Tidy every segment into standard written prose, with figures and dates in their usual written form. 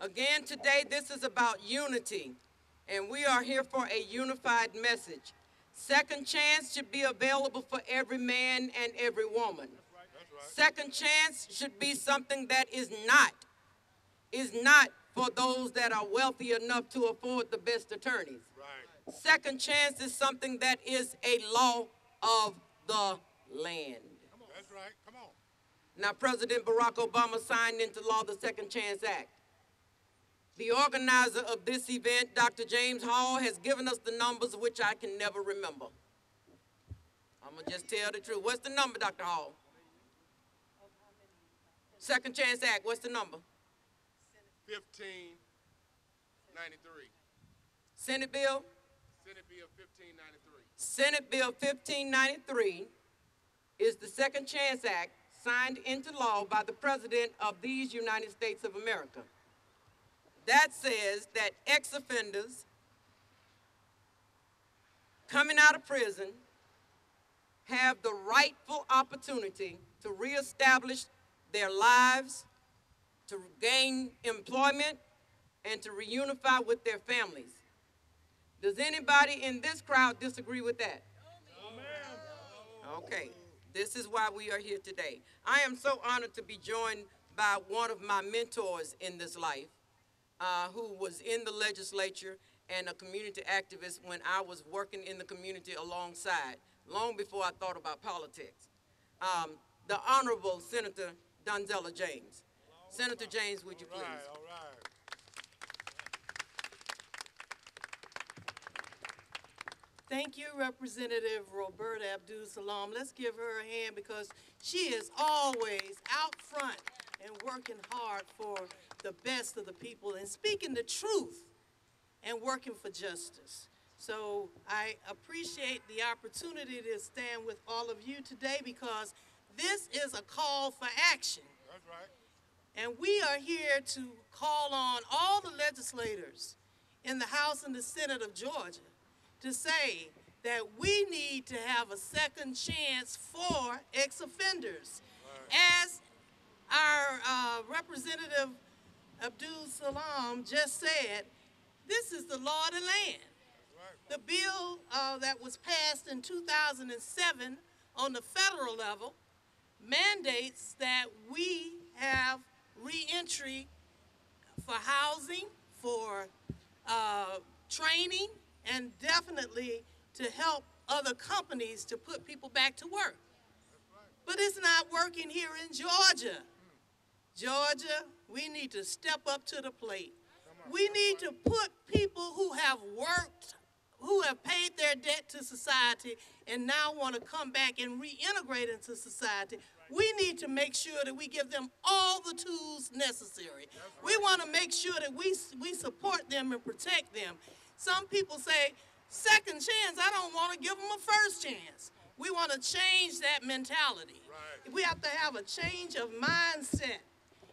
Again, today, this is about unity, and we are here for a unified message. Second chance should be available for every man and every woman. Second chance should be something that is not for those that are wealthy enough to afford the best attorneys. Second chance is something that is a law of the land. That's right. Come on. Now, President Barack Obama signed into law the Second Chance Act. The organizer of this event, Dr. James Hall, has given us the numbers which I can never remember. I'm going to just tell the truth. What's the number, Dr. Hall? Second Chance Act, what's the number? 1593. Senate Bill? Senate Bill 1593. Senate Bill 1593 is the Second Chance Act signed into law by the President of these United States of America. That says that ex-offenders coming out of prison have the rightful opportunity to reestablish their lives, to gain employment, and to reunify with their families. Does anybody in this crowd disagree with that? Okay, this is why we are here today. I am so honored to be joined by one of my mentors in this life, who was in the legislature and a community activist when I was working in the community alongside, long before I thought about politics. The Honorable Senator Donzella James. Senator James, would you please? All right. Thank you, Representative Roberta Abdul Salam. Let's give her a hand because she is always out front and working hard for the best of the people and speaking the truth and working for justice. So I appreciate the opportunity to stand with all of you today because this is a call for action. That's right. And we are here to call on all the legislators in the House and the Senate of Georgia to say that we need to have a second chance for ex-offenders. Right. As our Representative Abdul Salam just said, this is the law of the land. Right. The bill that was passed in 2007 on the federal level mandates that we have reentry for housing, for training, and definitely to help other companies to put people back to work. But it's not working here in Georgia. Georgia, we need to step up to the plate. We need to put people who have worked, who have paid their debt to society and now want to come back and reintegrate into society. We need to make sure that we give them all the tools necessary. We want to make sure that we support them and protect them. Some people say, second chance, I don't want to give them a first chance. We want to change that mentality. Right. We have to have a change of mindset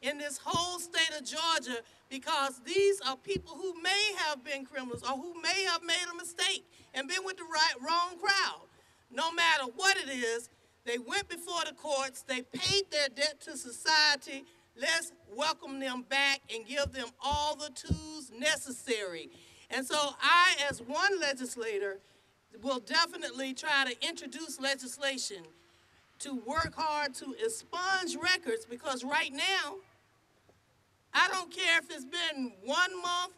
in this whole state of Georgia because these are people who may have been criminals or who may have made a mistake and been with the wrong crowd. No matter what it is, they went before the courts, they paid their debt to society. Let's welcome them back and give them all the tools necessary. And so I, as one legislator, will definitely try to introduce legislation to work hard to expunge records because right now, I don't care if it's been 1 month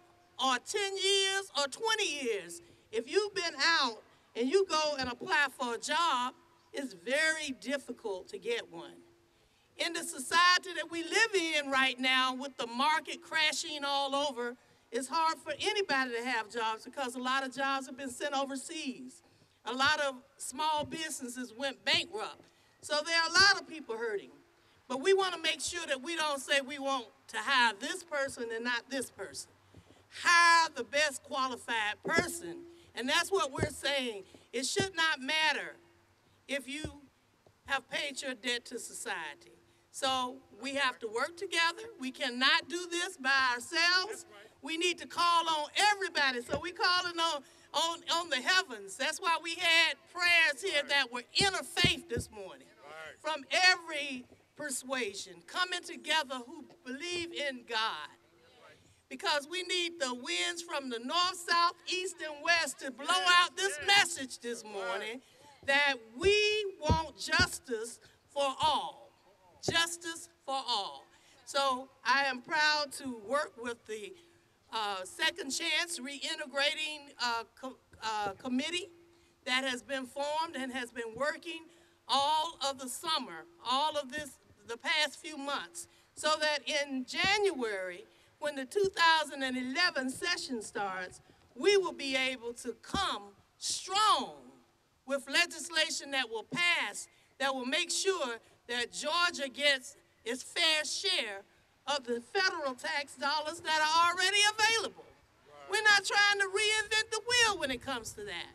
or 10 years or 20 years. If you've been out and you go and apply for a job, it's very difficult to get one. In the society that we live in right now with the market crashing all over, it's hard for anybody to have jobs because a lot of jobs have been sent overseas. A lot of small businesses went bankrupt. So there are a lot of people hurting. But we want to make sure that we don't say we want to hire this person and not this person. Hire the best qualified person. And that's what we're saying. It should not matter if you have paid your debt to society. So we have to work together. We cannot do this by ourselves. We need to call on everybody. So we're calling on the heavens. That's why we had prayers here that were interfaith this morning. From every persuasion, coming together who believe in God. because we need the winds from the north, south, east, and west to blow out this message this morning that we want justice for all. Justice for all. So I am proud to work with the Second Chance Reintegrating Committee that has been formed and has been working all of the summer, all of the past few months, so that in January, when the 2011 session starts, we will be able to come strong with legislation that will pass, that will make sure that Georgia gets its fair share of the federal tax dollars that are already available. We're not trying to reinvent the wheel when it comes to that.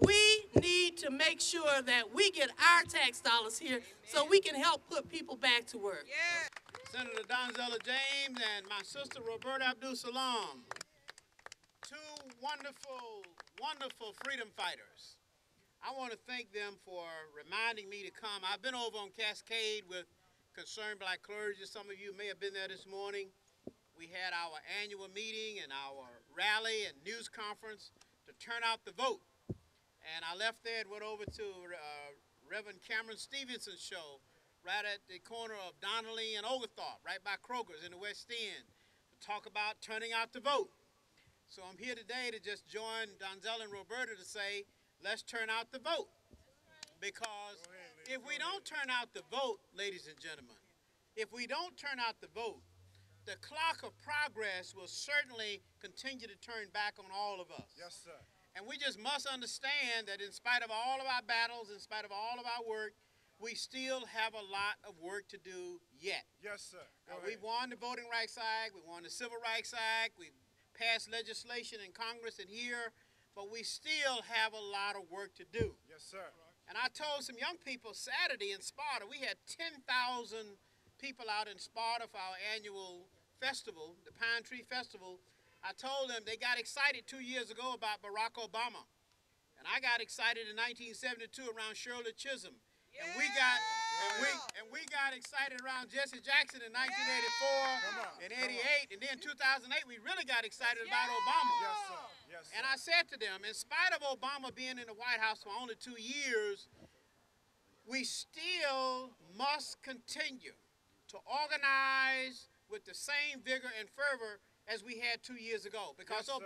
We need to make sure that we get our tax dollars here so we can help put people back to work. Yeah. Senator Donzella James and my sister Roberta Abdul Salam, two wonderful, wonderful freedom fighters. I want to thank them for reminding me to come. I've been over on Cascade with Concerned Black Clergy. Some of you may have been there this morning. We had our annual meeting and our rally and news conference to turn out the vote. And I left there and went over to Reverend Cameron Stevenson's show right at the corner of Donnelly and Oglethorpe, right by Kroger's in the West End, to talk about turning out the vote. So I'm here today to just join Donzella and Roberta to say, let's turn out the vote. Because if we don't turn out the vote, ladies and gentlemen, if we don't turn out the vote, the clock of progress will certainly continue to turn back on all of us. Yes, sir. And we just must understand that in spite of all of our battles, in spite of all of our work, we still have a lot of work to do yet. Yes, sir. We won the Voting Rights Act, we won the Civil Rights Act, we passed legislation in Congress and here, but we still have a lot of work to do. Yes, sir. And I told some young people Saturday in Sparta, we had 10,000 people out in Sparta for our annual festival, the Pine Tree Festival. I told them they got excited 2 years ago about Barack Obama. And I got excited in 1972 around Shirley Chisholm. Yeah. And we got excited around Jesse Jackson in 1984 and 88. And then 2008 we really got excited about Obama. Yes, sir. Yes, sir. And I said to them, in spite of Obama being in the White House for only 2 years, we still must continue to organize with the same vigor and fervor as we had 2 years ago. Because Yes,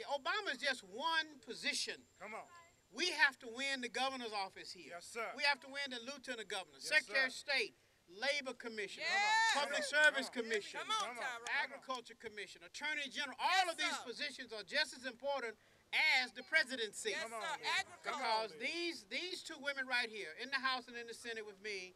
Obama is just one position. Come on. We have to win the governor's office here. Yes, sir. We have to win the lieutenant governor, Yes, Secretary sir. of State, Labor Commission, Yeah. Public Come on. Service Come on. Commission, Come on, Come on. Tyra. Agriculture Commission, Attorney General. All of these sir. positions are just as important as the presidency. Yes, Come on, sir. lady. Agriculture. Come on. Because these two women right here, in the House and in the Senate with me,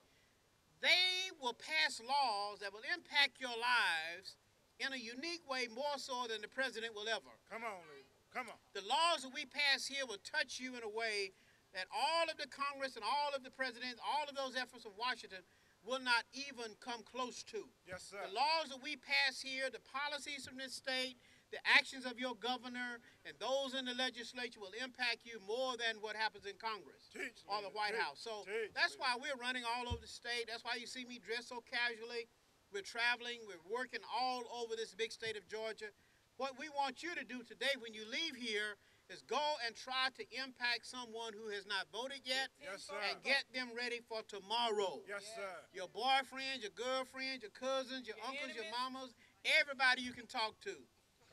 they will pass laws that will impact your lives in a unique way, more so than the president will ever. Come on, lady. Come on. The laws that we pass here will touch you in a way that all of the Congress and all of the presidents, all of those efforts of Washington will not even come close to. Yes, sir. The laws that we pass here, the policies from this state, the actions of your governor, and those in the legislature will impact you more than what happens in Congress Teach, or the lady. White Teach. House. So Teach, that's lady. why we're running all over the state. That's why you see me dressed so casually. We're traveling, we're working all over this big state of Georgia. What we want you to do today when you leave here is go and try to impact someone who has not voted yet Yes, sir. and get them ready for tomorrow. Yes, sir. Your boyfriend, your girlfriend, your cousins, your uncles, your enemies. mamas, everybody you can talk to.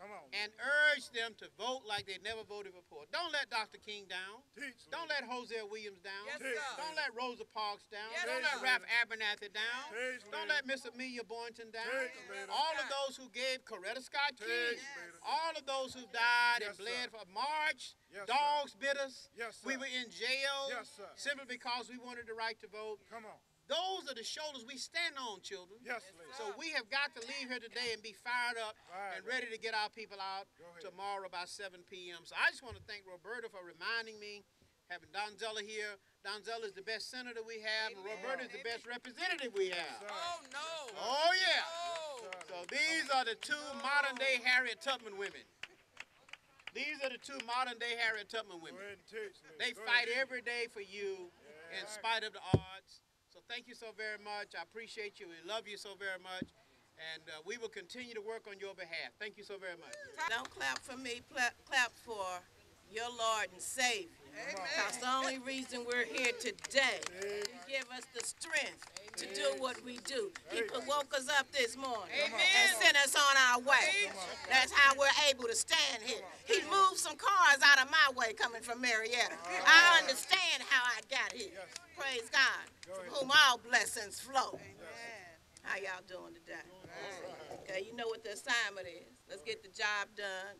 Come on. And urge them to vote like they never voted before. Don't let Dr. King down. Teach, Don't lady. let Hosea Williams down. Yes, Teach, sir. Don't let Rosa Parks down. Yes, Don't sir. let Ralph Abernathy down. Teach, Don't lady. let Miss Amelia Boynton down. Teach, lady. All of those who gave Coretta Scott King, Teach, lady. all of those who died and Yes, bled sir. for March, Yes, dogs bit us. Yes, We sir. were in jail Yes, sir. simply because we wanted the right to vote. Come on. Those are the shoulders we stand on, children. Yes, lady. So we have got to leave here today and be fired up Fired and up. ready to get our people out Go ahead. tomorrow by 7 p.m. So I just want to thank Roberta for reminding me, having Donzella here. Donzella is the best senator we have, and Amen. Roberta is the best representative we have. sir. Oh, no. Oh, yeah. Oh. So these are the two modern-day Harriet Tubman women. These are the two modern-day Harriet Tubman Go women. ahead and teach, lady. They Go fight ahead. every day for you in Yeah. spite of the odds. So thank you so very much. I appreciate you. We love you so very much. And we will continue to work on your behalf. Thank you so very much. Don't clap for me, clap for your Lord and Savior. Because the only reason we're here today, He give us the strength to do what we do. He woke us up this morning and sent us on our way. That's how we're able to stand here. He moved some cars out of my way coming from Marietta. I understand how I got here. Praise God, from whom all blessings flow. How y'all doing today? Okay, you know what the assignment is. Let's get the job done.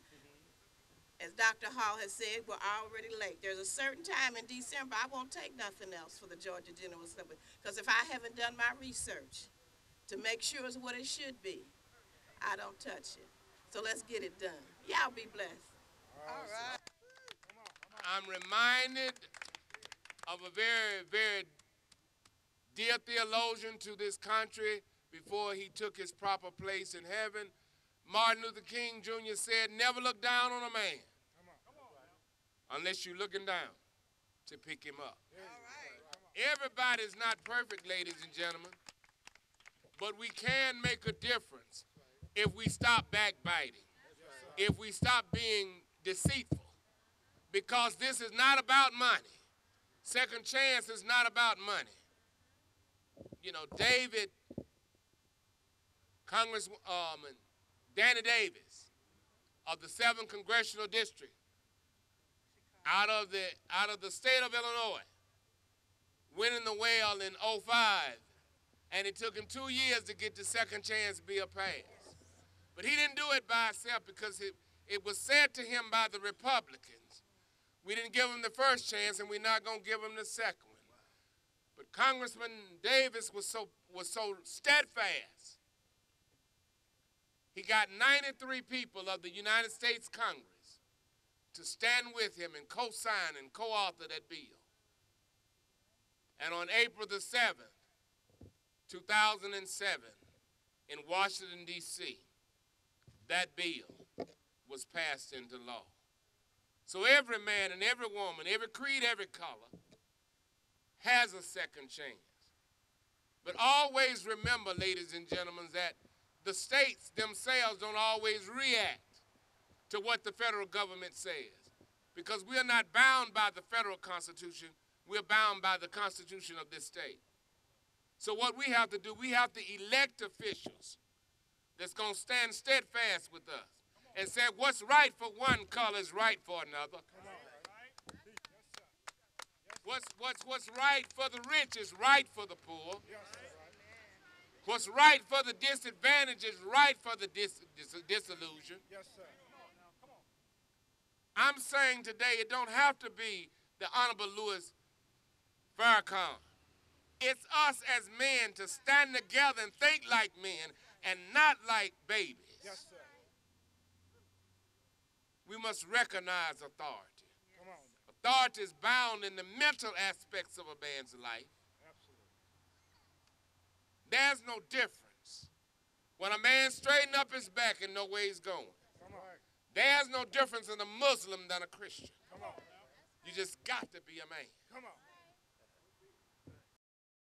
As Dr. Hall has said, we're already late. There's a certain time in December I won't take nothing else for the Georgia General Assembly. Because if I haven't done my research to make sure it's what it should be, I don't touch it. So let's get it done. Y'all be blessed. All right. I'm reminded of a very, very dear theologian to this country before he took his proper place in heaven. Martin Luther King Jr. said, never look down on a man unless you're looking down to pick him up. Everybody's not perfect, ladies and gentlemen, but we can make a difference if we stop backbiting, if we stop being deceitful, because this is not about money. Second chance is not about money. You know, David, Congressman Danny Davis of the 7th Congressional District, out of the state of Illinois, winning the well in '05, and it took him 2 years to get the second chance bill passed. But he didn't do it by himself because it was said to him by the Republicans, we didn't give him the first chance and we're not going to give him the second one. But Congressman Davis was so steadfast. He got 93 people of the United States Congress to stand with him and co-sign and co-author that bill. And on April the 7th, 2007, in Washington, D.C., that bill was passed into law. So every man and every woman, every creed, every color, has a second chance. But always remember, ladies and gentlemen, that the states themselves don't always react to what the federal government says, because we are not bound by the federal Constitution, we're bound by the Constitution of this state. So what we have to do, we have to elect officials that's going to stand steadfast with us and say what's right for one color is right for another. What's right for the rich is right for the poor. What's right for the disadvantaged is right for the disillusioned. Yes, sir. I'm saying today it don't have to be the Honorable Louis Farrakhan. It's us as men to stand together and think like men and not like babies. Yes, sir. We must recognize authority. Come on. Authority is bound in the mental aspects of a man's life. Absolutely. There's no difference when a man straighten up his back and know where he's going. Come on. There's no difference in a Muslim than a Christian. Come on. You just got to be a man. Come on.